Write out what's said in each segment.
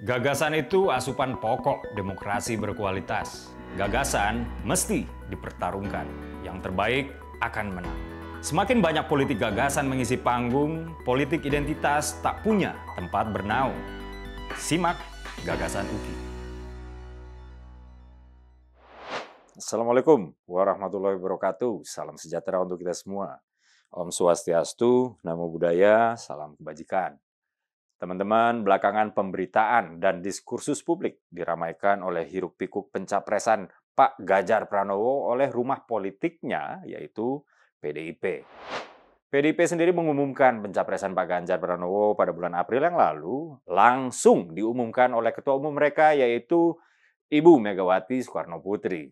Gagasan itu asupan pokok demokrasi berkualitas. Gagasan mesti dipertarungkan. Yang terbaik akan menang. Semakin banyak politik gagasan mengisi panggung, politik identitas tak punya tempat bernaung. Simak Gagasan UKI. Assalamualaikum warahmatullahi wabarakatuh. Salam sejahtera untuk kita semua. Om Swastiastu, Namo Buddhaya, salam kebajikan. Teman-teman, belakangan pemberitaan dan diskursus publik diramaikan oleh hiruk-pikuk pencapresan Pak Ganjar Pranowo oleh rumah politiknya, yaitu PDIP. PDIP sendiri mengumumkan pencapresan Pak Ganjar Pranowo pada bulan April yang lalu, langsung diumumkan oleh ketua umum mereka, yaitu Ibu Megawati Soekarno Putri.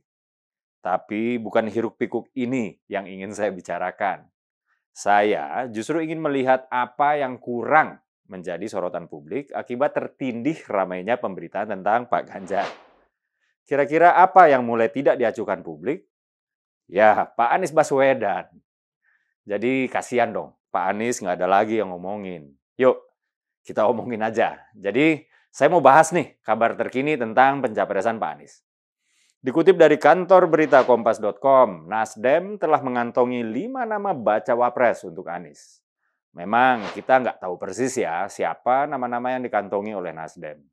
Tapi bukan hiruk-pikuk ini yang ingin saya bicarakan. Saya justru ingin melihat apa yang kurang menjadi sorotan publik akibat tertindih ramainya pemberitaan tentang Pak Ganjar. Kira-kira apa yang mulai tidak diacukan publik? Ya, Pak Anies Baswedan. Jadi kasihan dong, Pak Anies nggak ada lagi yang ngomongin. Yuk, kita omongin aja. Jadi saya mau bahas nih kabar terkini tentang pencapresan Pak Anies. Dikutip dari kantor berita kompas.com, Nasdem telah mengantongi 5 nama bacawa pres untuk Anies. Memang kita nggak tahu persis ya siapa nama-nama yang dikantongi oleh Nasdem.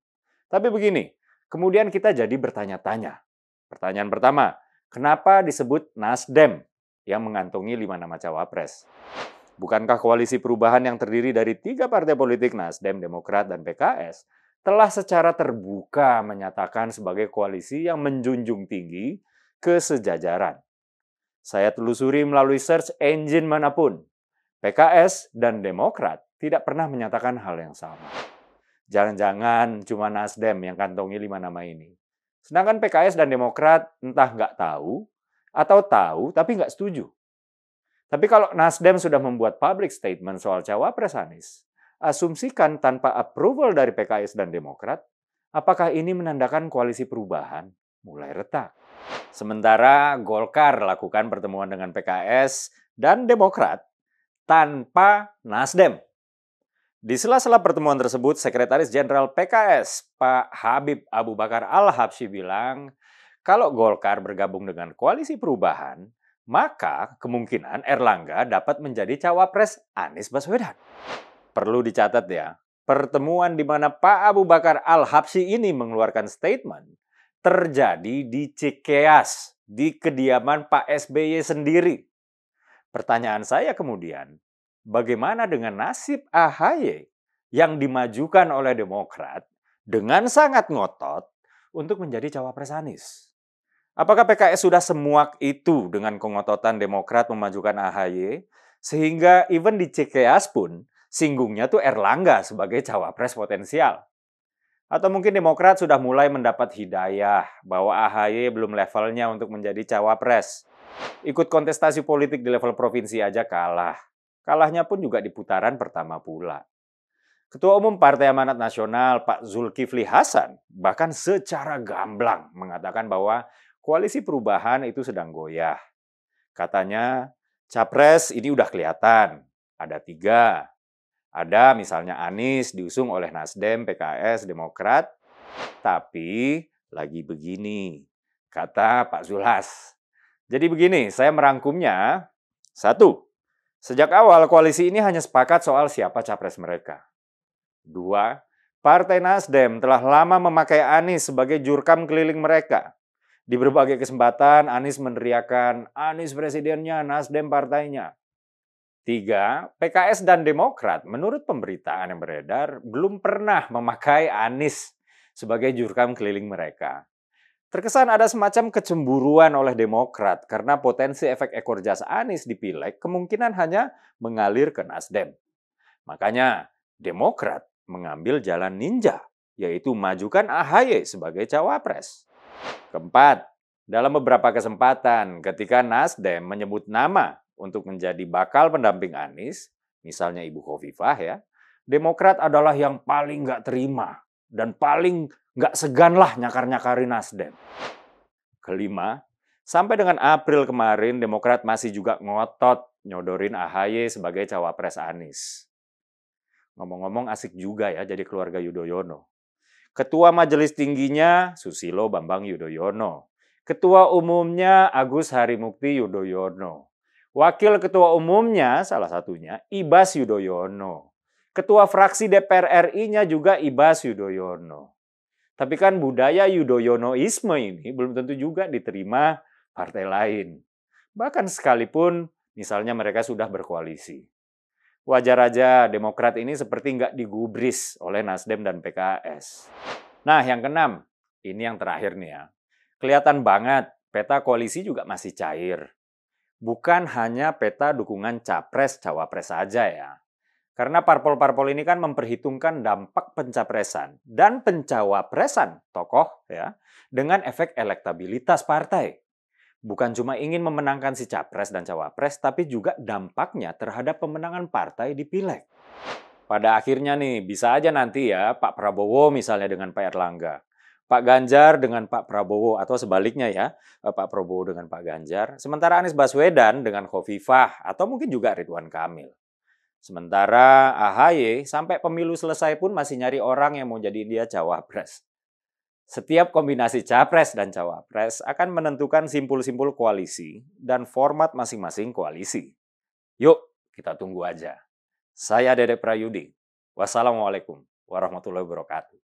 Tapi begini, kemudian kita jadi bertanya-tanya. Pertanyaan pertama, kenapa disebut Nasdem yang mengantongi 5 nama cawapres? Bukankah koalisi perubahan yang terdiri dari 3 partai politik Nasdem, Demokrat, dan PKS telah secara terbuka menyatakan sebagai koalisi yang menjunjung tinggi kesejajaran? Saya telusuri melalui search engine manapun. PKS dan Demokrat tidak pernah menyatakan hal yang sama. Jangan-jangan cuma Nasdem yang kantongi 5 nama ini. Sedangkan PKS dan Demokrat entah nggak tahu, atau tahu tapi nggak setuju. Tapi kalau Nasdem sudah membuat public statement soal cawapres Anies, asumsikan tanpa approval dari PKS dan Demokrat, apakah ini menandakan koalisi perubahan mulai retak? Sementara Golkar lakukan pertemuan dengan PKS dan Demokrat tanpa Nasdem. Di sela-sela pertemuan tersebut, Sekretaris Jenderal PKS, Pak Habib Abu Bakar Al-Habsyi bilang, kalau Golkar bergabung dengan koalisi perubahan, maka kemungkinan Erlangga dapat menjadi cawapres Anies Baswedan. Perlu dicatat ya, pertemuan di mana Pak Abu Bakar Al-Habsyi ini mengeluarkan statement terjadi di Cikeas, di kediaman Pak SBY sendiri. Pertanyaan saya kemudian, bagaimana dengan nasib AHY yang dimajukan oleh Demokrat dengan sangat ngotot untuk menjadi cawapres Anies? Apakah PKS sudah semuak itu dengan kengototan Demokrat memajukan AHY, sehingga even di Cikeas pun singgungnya tuh Erlangga sebagai cawapres potensial? Atau mungkin Demokrat sudah mulai mendapat hidayah bahwa AHY belum levelnya untuk menjadi cawapres. Ikut kontestasi politik di level provinsi aja kalah. Kalahnya pun juga di putaran pertama pula. Ketua Umum Partai Amanat Nasional Pak Zulkifli Hasan bahkan secara gamblang mengatakan bahwa koalisi perubahan itu sedang goyah. Katanya, capres ini udah kelihatan. Ada 3. Ada misalnya Anies diusung oleh Nasdem, PKS, Demokrat. Tapi lagi begini, kata Pak Zulhas. Jadi begini, saya merangkumnya. 1. Sejak awal koalisi ini hanya sepakat soal siapa capres mereka. 2. Partai Nasdem telah lama memakai Anies sebagai jurkam keliling mereka. Di berbagai kesempatan Anies meneriakan, Anies presidennya, Nasdem partainya. 3. PKS dan Demokrat menurut pemberitaan yang beredar belum pernah memakai Anies sebagai jurkam keliling mereka. Terkesan ada semacam kecemburuan oleh Demokrat karena potensi efek ekor jas Anies di Pileg kemungkinan hanya mengalir ke Nasdem. Makanya Demokrat mengambil jalan ninja, yaitu majukan AHY sebagai cawapres. Keempat, dalam beberapa kesempatan ketika Nasdem menyebut nama untuk menjadi bakal pendamping Anies, misalnya Ibu Khofifah ya, Demokrat adalah yang paling nggak terima dan paling nggak segan lah nyakar-nyakarin Nasdem. Kelima, sampai dengan April kemarin Demokrat masih juga ngotot nyodorin AHY sebagai cawapres Anies. Ngomong-ngomong asik juga ya jadi keluarga Yudhoyono. Ketua Majelis Tingginya Susilo Bambang Yudhoyono. Ketua Umumnya Agus Harimukti Yudhoyono. Wakil Ketua Umumnya salah satunya Ibas Yudhoyono. Ketua fraksi DPR RI-nya juga Ibas Yudhoyono. Tapi kan budaya Yudhoyonoisme ini belum tentu juga diterima partai lain. Bahkan sekalipun misalnya mereka sudah berkoalisi. Wajar aja Demokrat ini seperti nggak digubris oleh Nasdem dan PKS. Nah, yang keenam, ini yang terakhir nih ya. Kelihatan banget peta koalisi juga masih cair. Bukan hanya peta dukungan capres-cawapres saja ya. Karena parpol-parpol ini kan memperhitungkan dampak pencapresan dan pencawapresan tokoh ya dengan efek elektabilitas partai. Bukan cuma ingin memenangkan si capres dan cawapres, tapi juga dampaknya terhadap pemenangan partai di Pileg. Pada akhirnya nih, bisa aja nanti ya Pak Prabowo misalnya dengan Pak Erlangga, Pak Ganjar dengan Pak Prabowo, atau sebaliknya ya, Pak Prabowo dengan Pak Ganjar, sementara Anies Baswedan dengan Khofifah, atau mungkin juga Ridwan Kamil. Sementara AHY sampai pemilu selesai pun masih nyari orang yang mau jadi dia cawapres. Setiap kombinasi capres dan cawapres akan menentukan simpul-simpul koalisi dan format masing-masing koalisi. Yuk, kita tunggu aja. Saya Dede Prayudi. Wassalamualaikum warahmatullahi wabarakatuh.